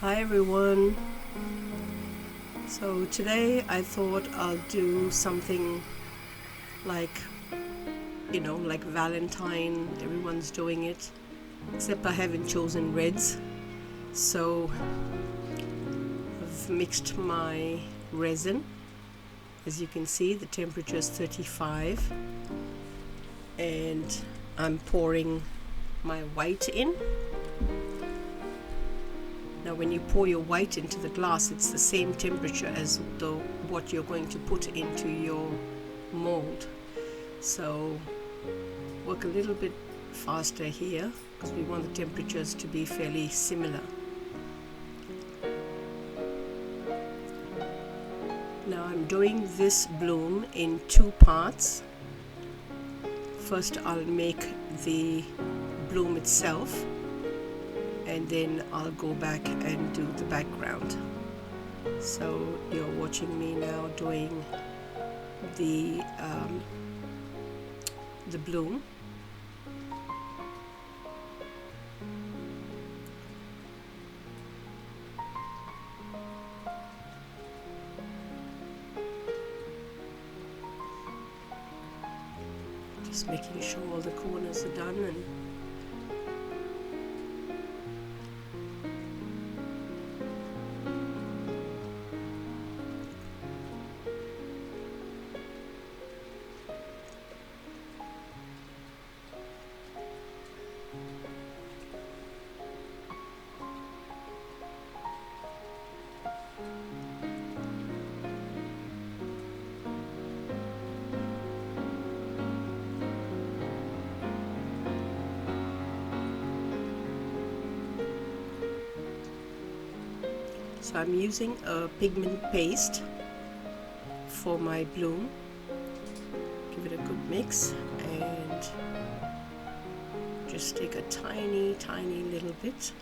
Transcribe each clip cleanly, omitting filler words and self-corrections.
Hi everyone. So today I thought I'll do something like, like Valentine. Everyone's doing it, except I haven't chosen reds. So I've mixed my resin. As you can see, the temperature is 35, and I'm pouring my white in. Now when you pour your white into the glass, it's the same temperature as what you're going to put into your mold. So work a little bit faster here because we want the temperatures to be fairly similar. Now I'm doing this bloom in two parts. First I'll make the bloom itself, and then I'll go back and do the background. So you're watching me now doing the bloom. Just making sure all the corners are done, and so I'm using a pigment paste for my bloom. Give it a good mix and just take a tiny little bit.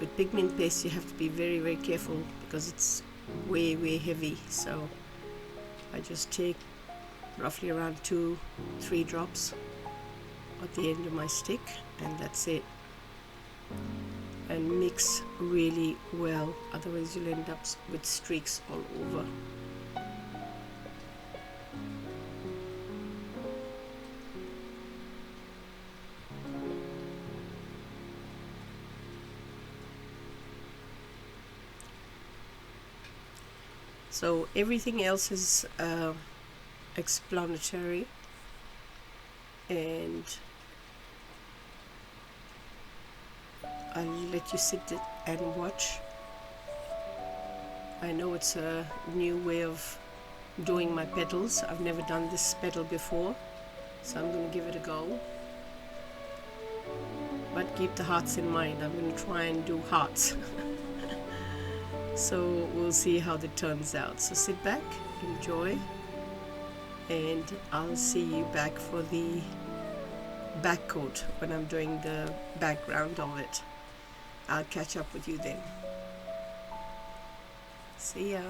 With pigment paste you have to be very careful because it's way heavy, so I just take roughly around 2-3 drops at the end of my stick, and that's it. And mix really well, otherwise you'll end up with streaks all over. So everything else is explanatory, and I'll let you sit and watch. I know it's a new way of doing my petals. I've never done this petal before, so I'm going to give it a go. But keep the hearts in mind. I'm going to try and do hearts. So we'll see how that turns out. So sit back, enjoy, and I'll see you back for the back coat when I'm doing the background of it. I'll catch up with you then. See ya.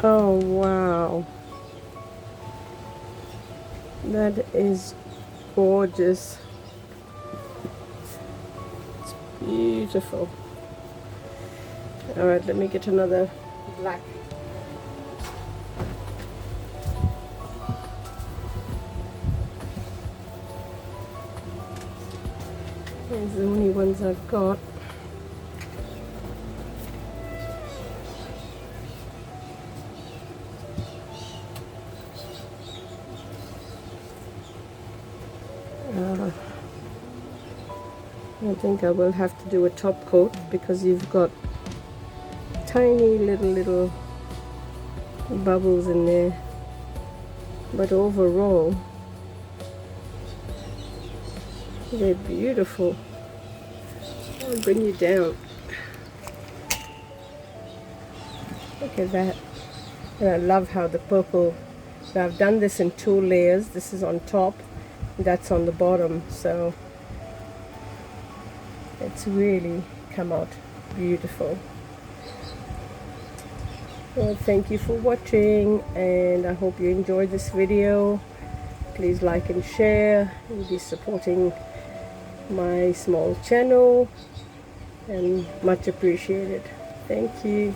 Oh wow, that is gorgeous. It's beautiful. All right, let me get another black. These are the only ones I've got. I think I will have to do a top coat because you've got tiny little bubbles in there, but overall they're beautiful. I'll bring you down. Look at that. And I love how the purple, so I've done this in 2 layers. This is on top, that's on the bottom, so it's really come out beautiful. Well, thank you for watching, and I hope you enjoyed this video. Please like and share, and be supporting my small channel, and much appreciated. Thank you.